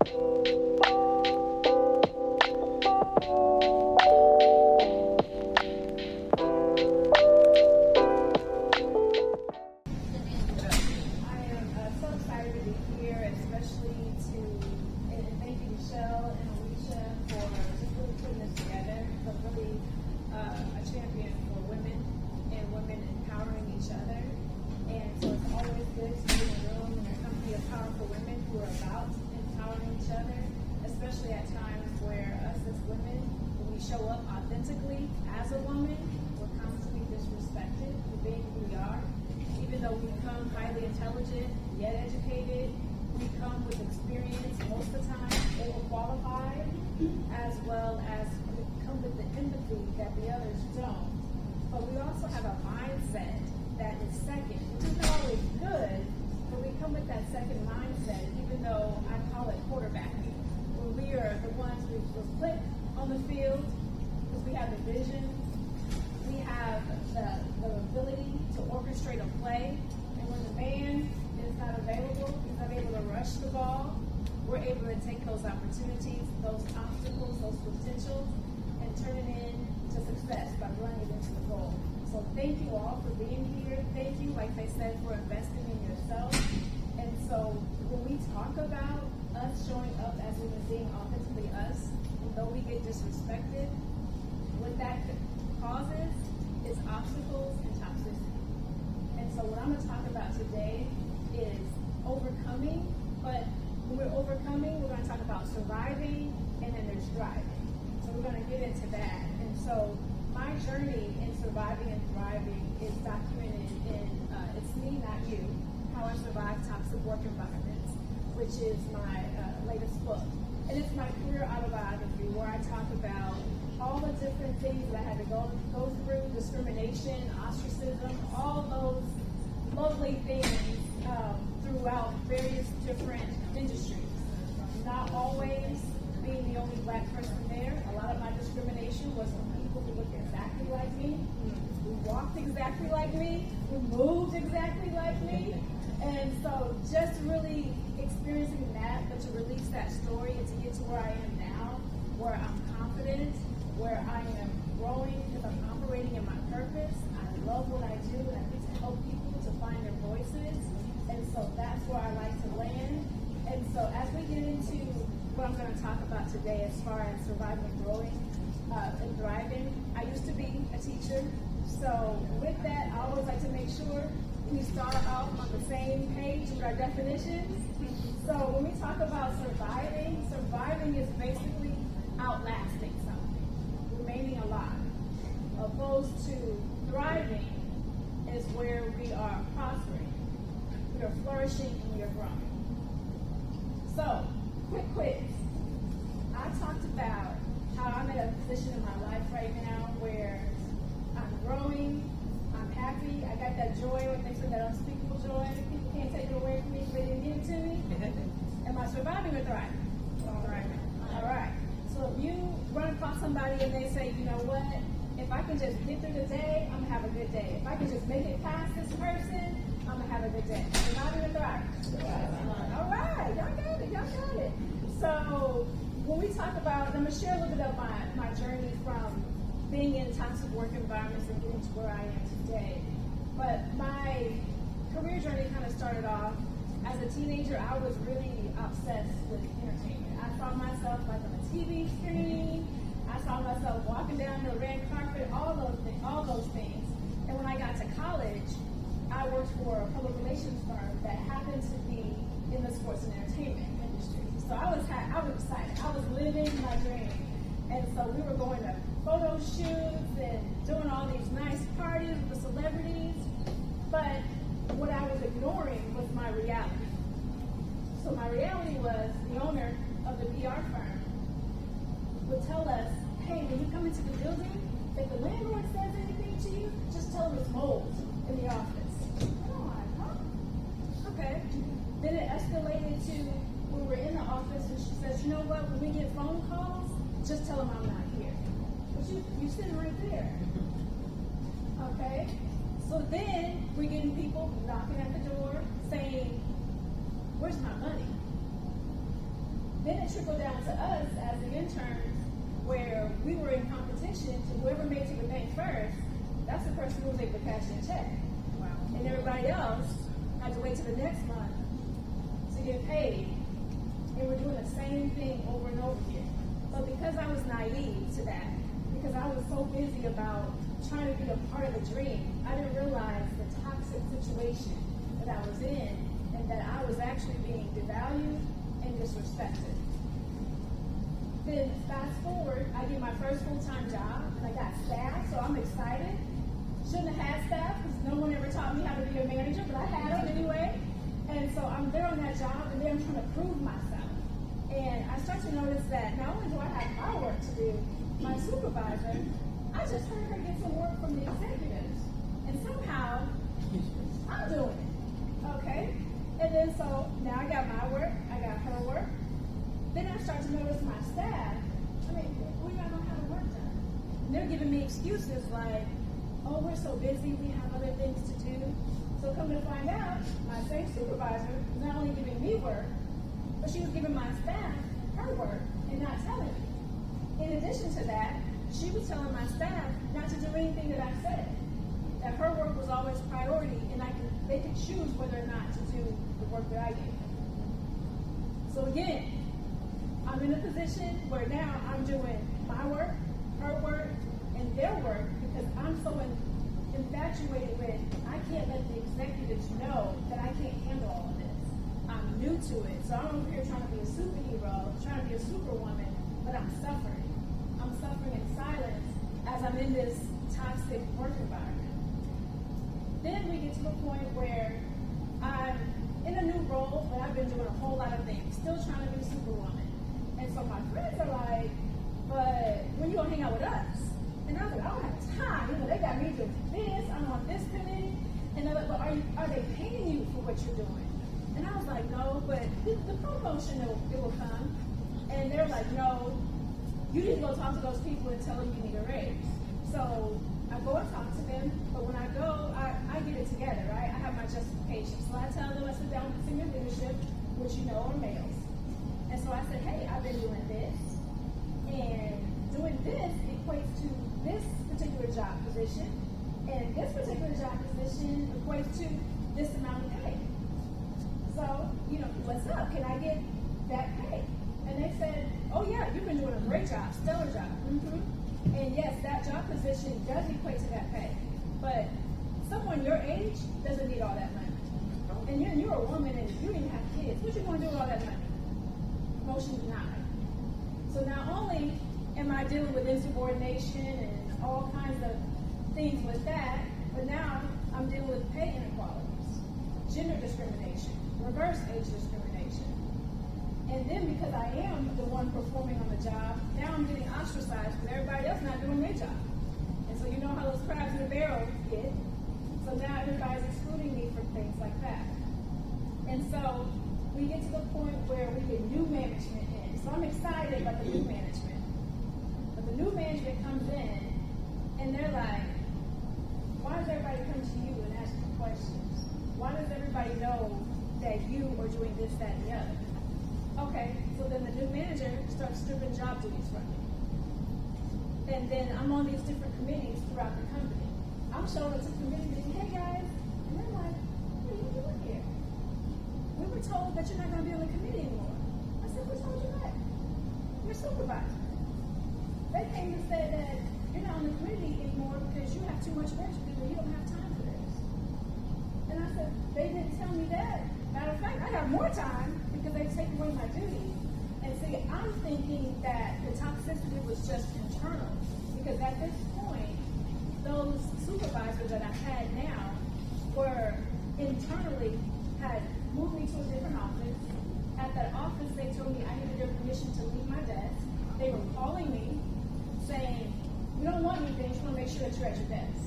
I am so excited to be here, especially and thank you, Michelle and Alicia, for just really putting this together, but really a champion for women and women empowering each other. And so it's always good to be in a room and there company of powerful women who are about empowering each other, especially at times where us as women, when we show up authentically as a woman, we're constantly disrespected for being who we are. Even though we come highly intelligent, yet educated, we come with experience most of the time, overqualified, as well as we come with the empathy that the others don't. But we also have a mindset that is second, which is not always good, but we come with that second mindset, even though I call it quarterbacking, where we are the ones who was put on the field because we have the vision. We have the ability to orchestrate a play, and when the man is not available, he's not able to rush the ball, we're able to take those opportunities, those obstacles, those potentials, and turn it into success by running it into the goal. So thank you all for being here. Thank you, like they said, for investing in yourself. And so when we talk about us showing up as women being authentically us, and though we get disrespected, what that causes is obstacles and toxicity. And so what I'm going to talk about today is overcoming, but when we're overcoming, we're going to talk about surviving, and then there's thriving. So we're going to get into that. And so my journey in surviving and thriving is documented in It's Me, Not You, How I Survived Toxic Work Environments, which is my latest book. And it's my career autobiography where I talk about all the different things that I had to go through, discrimination, ostracism, all those lovely things throughout various different industries. Not always being the only Black person there. A lot of my discrimination was from people who looked exactly like me, who walked exactly like me, who moved exactly like me. And so just really experiencing that, but to release that story and to get to where I am now, where I'm confident, where I am growing because I'm operating in my purpose. I love what I do, and I get to help people to find their voices. And so that's where I like to land. And so as we get into what I'm going to talk about today as far as surviving and growing and thriving, I used to be a teacher. So with that, I always like to make sure we start off on the same page with our definitions. So when we talk about surviving is basically outlasting something, remaining alive. Opposed to thriving is where we are prospering, we are flourishing, and we are growing. So, quick quiz. I talked about how I'm at a position in my life right now where I'm growing, I'm happy, I got that joy, what they said, that unspeakable joy. People can't take it away from me if they didn't give it to me. Am I surviving or thriving? Thriving. All right. So if you run across somebody and they say, you know what, if I can just get through the day, I'm going to have a good day. If I can just make it past this person, I'm going to have a good day. Surviving or thriving? All right. Y'all got it. So when we talk about, I'm going to share a little bit of my journey from being in toxic work environments and getting to where I am today. But my career journey kind of started off as a teenager. I was really obsessed with entertainment. I saw myself like on a TV screen. I saw myself walking down the red carpet, all those things. And when I got to college, I worked for a public relations firm that happened to be in the sports and entertainment industry. So I was excited. I was living my dream. And so we were going to photo shoots and doing all these nice parties with the celebrities. But what I was ignoring was my reality. So my reality was the owner of the PR firm would tell us, hey, when you come into the building, if the landlord says anything to you, just tell him it's mold in the office. Oh, huh? Okay. Then it escalated to we were in the office and she says, you know what, when we get phone calls, just tell them I'm not here. But you're sitting right there. Okay? So then we're getting people knocking at the door saying, where's my money? Then it trickled down to us as the interns, where we were in competition to whoever made it to the bank first, that's the person who was able to cash their check. Wow. And everybody else had to wait till the next month to get paid. And we're doing the same thing over and over again. But because I was naive to that, because I was so busy about trying to be a part of the dream, I didn't realize the toxic situation that I was in and that I was actually being devalued and disrespected. Then fast forward, I get my first full-time job and I got staff, so I'm excited. Shouldn't have had staff because no one ever taught me how to be a manager, but I had them anyway. And so I'm there on that job and then I'm trying to prove myself. And I start to notice that not only do I have my work to do, my supervisor, I just heard her get some work from the executives. And somehow, I'm doing it. Okay? And then so now I got my work, I got her work. Then I start to notice my staff, we're not going to have the work done. And they're giving me excuses like, oh, we're so busy, we have other things to do. So come to find out, my same supervisor was not only giving me work, but she was giving my staff her work and not telling me. In addition to that, she was telling my staff not to do anything that I said. That her work was always priority and they could choose whether or not to do the work that I gave them. So again, I'm in a position where now I'm doing my work, her work, and their work because I'm so infatuated with I can't let the executives know that I can't handle all of this. I'm new to it. So I'm over here trying to be a superhero, trying to be a superwoman, but I'm suffering. I'm suffering in silence as I'm in this toxic work environment. Then we get to the point where I'm in a new role, but I've been doing a whole lot of things, still trying to be superwoman. And so my friends are like, but when you gonna hang out with us? And I was like, I don't have time. They got me doing this, I'm on this committee. And they're like, well, are they paying you for what you're doing? And I was like, no, but the promotion, it will come. And they're like, no, you need to go talk to those people and tell them you need a raise. So I go and talk to them, but when I go, I get it together, right? I have my justification. So I tell them, I sit down with senior leadership, which you know are males. And so I said, hey, I've been doing this, and doing this equates to this particular job position, and this particular job position equates to this amount of pay. So, what's up? Can I get that pay? And they said, oh yeah, you've been doing a great job, stellar job. Mm-hmm. And yes, that job position does equate to that pay. But someone your age doesn't need all that money. And you're a woman and you didn't have kids. What you going to do with all that money? Motion denied. So not only am I dealing with insubordination and all kinds of things with that, but now I'm dealing with pay inequalities, gender discrimination, reverse age discrimination. And then because I am the one performing on the job, now I'm getting ostracized because everybody else not doing their job. And so you know how those crabs in the barrel get. So now everybody's excluding me from things like that. And so we get to the point where we get new management in. So I'm excited about the new management. But the new management comes in and they're like, why does everybody come to you and ask you questions? Why does everybody know that you are doing this, that, and the other? Okay, so then the new manager starts stripping job duties from me. And then I'm on these different committees throughout the company. I'm showing up to committees and hey guys, and they're like, what are you doing here? We were told that you're not going to be on the committee anymore. I said, who told you that? Your supervisor. They came and said that you're not on the committee anymore because you have too much work to do and you don't have time for this. And I said, they didn't tell me that. Matter of fact, I have more time because they take away my duties. And see, I'm thinking that the toxicity was just internal because at this point, those supervisors that I had now were internally had moved me to a different office. At that office, they told me I needed their permission to leave my desk. They were calling me saying, we don't want anything, just want to make sure that you're at your desk.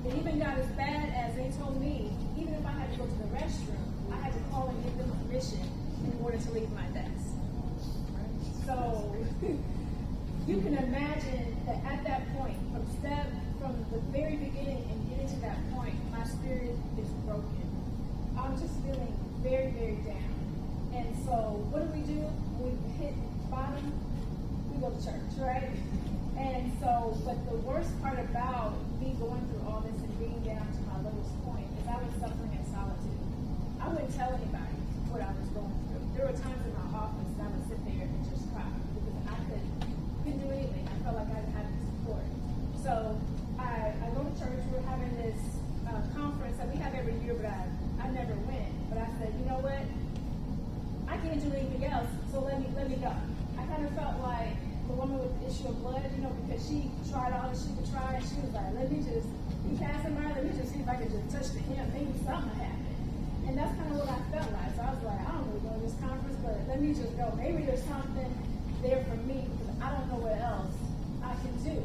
It even got as bad as they told me, even if I had to go to the restroom, I had to call and give them permission in order to leave my desk. So you can imagine that at that point, from the very beginning and getting to that point, my spirit is broken. I'm just feeling very, very down. And so what do? We to church, right? And so, but the worst part about me going through all this and being down to my lowest point is I was suffering in solitude. I wouldn't tell anybody what I was going through. There were times in my office that I would sit there and just cry because I couldn't do anything. I felt like I didn't have any support. So I go to church. We're having this conference that we have every year, but I never went. But I said, you know what? I can't do anything else, so let me go. I kind of felt like the woman with the issue of blood, because she tried all that she could try, and she was like, let me just be passing by, let me just see if I can just touch the hem, maybe something will happen. And that's kind of what I felt like. So I was like, I don't really go to this conference, but let me just go. Maybe there's something there for me because I don't know what else I can do.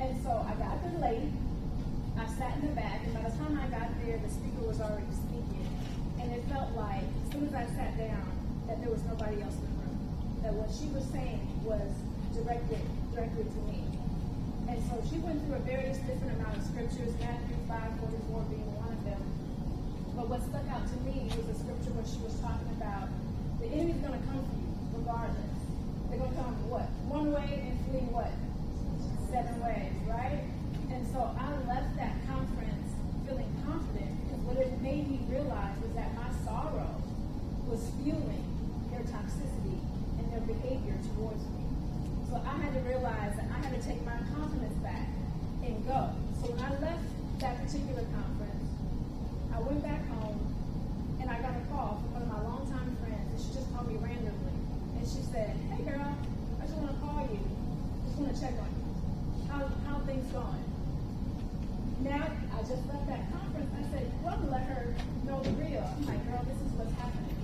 And so I got there late. I sat in the back, and by the time I got there, the speaker was already speaking. And it felt like, as soon as I sat down, that there was nobody else in the room. That what she was saying was directed to me. And so she went through a various different amount of scriptures, Matthew 5:44 being one of them. But what stuck out to me was a scripture where she was talking about the enemy's going to come for you regardless. They're going to come what? One way and flee what? 7 ways, right? And so I left that conference feeling confident because what it made me realize was that my sorrow was fueling their toxicity and their behavior towards me. So I had to realize that I had to take my confidence back and go. So when I left that particular conference, I went back home and I got a call from one of my longtime friends, and she just called me randomly. And she said, hey girl, I just want to call you. Just want to check on you. How things going? Now, I just left that conference. I said, well, I'm going to let her know the real. I'm like, girl, this is what's happening.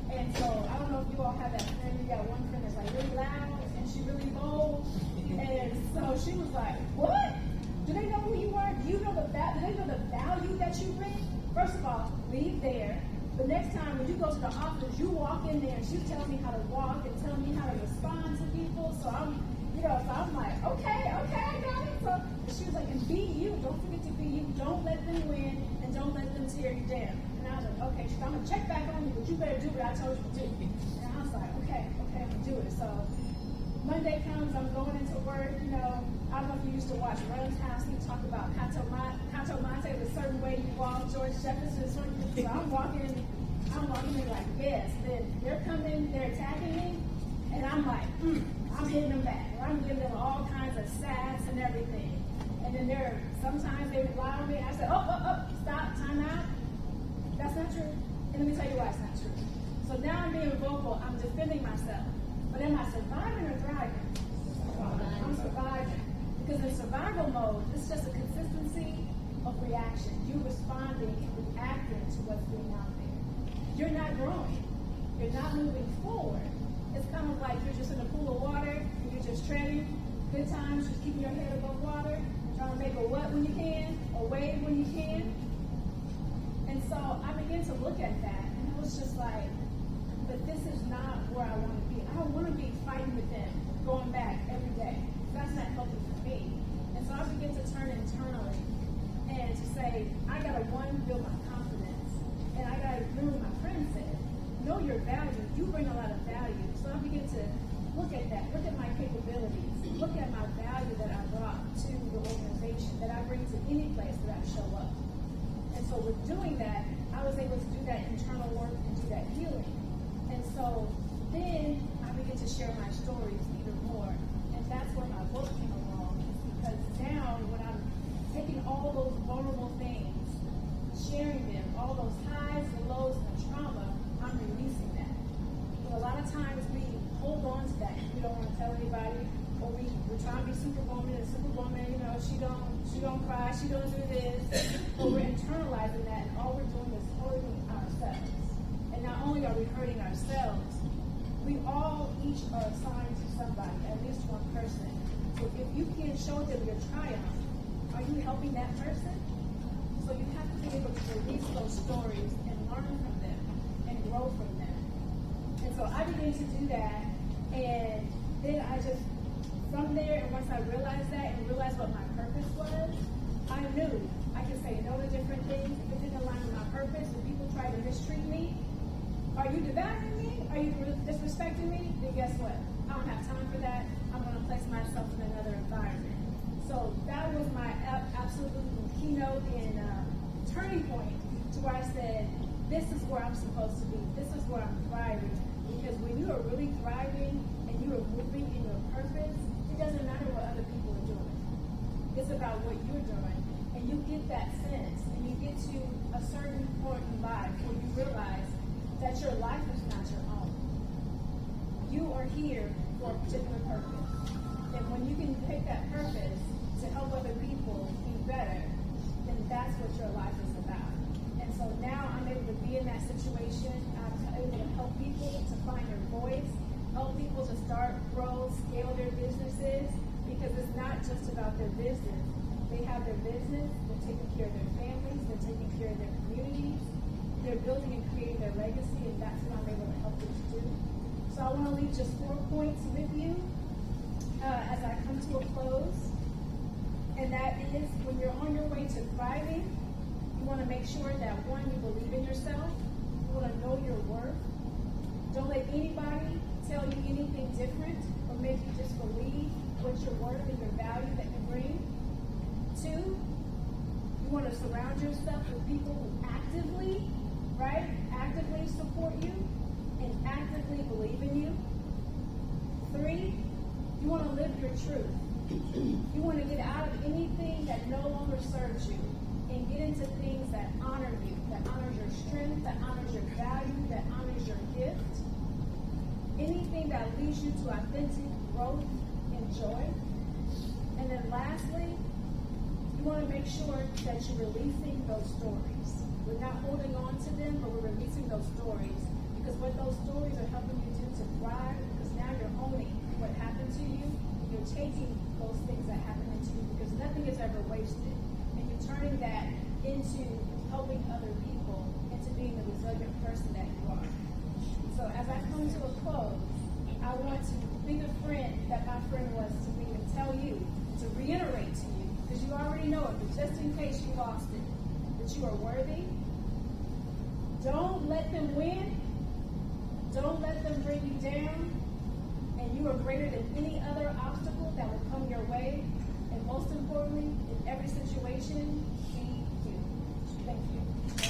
And so, I don't know if you all have that friend. You got one friend that's like really loud and she really bold. And so she was like, what? Do they know who you are? Do you know do they know the value that you bring? First of all, leave there. But next time when you go to the office, you walk in there and she's telling me how to walk and telling me how to respond to people. So I'm like, okay, I got it. So she was like, and be you. Don't forget to be you. Don't let them win and don't let them tear you down. And I was like, okay, she's like, I'm gonna check back on you, but you better do what I told you to do. And I was like, okay, I'm gonna do it. So Monday comes, I'm going into work, I don't know if you used to watch Run's House, he talk about Kato Mate, a certain way you walk, George Jefferson, so I'm walking in like this. Then they're coming, they're attacking me, and I'm like, I'm hitting them back. I'm giving them all kinds of sass and everything. And then sometimes they rely on me, and I say, stop, time out. That's not true. And let me tell you why it's not true. So now I'm being vocal, I'm defending myself. But am I surviving or thriving? I'm surviving. Because in survival mode, it's just a consistency of reaction. You responding and reacting to what's being out there. You're not growing. You're not moving forward. It's kind of like you're just in a pool of water and you're just treading. Good times, just keeping your head above water, trying to make a what when you can, a wave when you can. And so I began to look at that, and I was just like, but this is not where I want to be. I don't want to be fighting with them, going back every day. That's not healthy for me. And so I began to turn internally and to say, I got to, build my confidence. And I got to remember my friend said, know your value. You bring a lot of value. So I began to look at that, look at my capabilities, look at my value that I brought to the organization, that I bring to any place that I show up. And so with doing that, I was able to do that internal work and do that healing. And so then I began to share my stories even more. And that's where my book came along. Because now when I'm taking all those vulnerable things, sharing them, all those highs and lows and trauma, I'm releasing that. But a lot of times we hold on to that. We don't want to tell anybody, or we're trying to be superwoman, and superwoman, she don't cry, she don't do this. But we're internalizing that, and all we're doing is hurting ourselves. And not only are we hurting ourselves, we all each are assigned to somebody, at least one person. So if you can't show them your triumph, are you helping that person? So you have to be able to release those stories and learn from them and grow from them. And so I began to do that, and then from there, and once I realized that and realized what my purpose was, I knew I could say no to different things. If it didn't align with my purpose, if people try to mistreat me, Are you devaluing me? Are you disrespecting me? Then guess what? I don't have time for that. I'm going to place myself in another environment. So that was my absolute keynote and turning point to where I said, this is where I'm supposed to be. This is where I'm thriving. Because when you are really thriving and you are moving in your purpose, it doesn't matter what other people are doing. It's about what you're doing. And you get that sense, and you get to a certain point in life where you realize that your life is not your own. You are here for a particular purpose. And when you can take that purpose to help other people be better, then that's what your life is about. And so now I'm able to be in that situation. I'm able to help people to find their voice, help people to start, grow, scale their businesses, because it's not just about their business. They have their business, they're taking care of their families, they're taking care of their communities, they're building and creating their legacy, and that's what I'm able to help them to do. So I want to leave just 4 points with you as I come to a close. And that is, when you're on your way to thriving, you want to make sure that, one, you believe in yourself. You want to know your worth. Don't let anybody tell you anything different or make you disbelieve what your worth and your value that you bring. 2, you want to surround yourself with people who actively support you and actively believe in you. 3, you want to live your truth. You want to get out of anything that no longer serves you and get into things that honor you, that honors your strength, that honors your value, that honors your gift. Anything that leads you to authentic growth and joy. And then lastly, you want to make sure that you're releasing those stories. We're not holding on to them, but we're releasing those stories. Because what those stories are helping you do to thrive, because now you're owning what happened to you. You're taking those things that happened to you, because nothing is ever wasted. And you're turning that into helping other people, into being the resilient person that you are. So as I come to a close, I want to be the friend that my friend was to me, and tell you, to reiterate to you, because you already know it, but just in case you lost it, that you are worthy. Don't let them win. Don't let them bring you down. And you are greater than any other obstacle that will come your way. And most importantly, in every situation, be you. Thank you.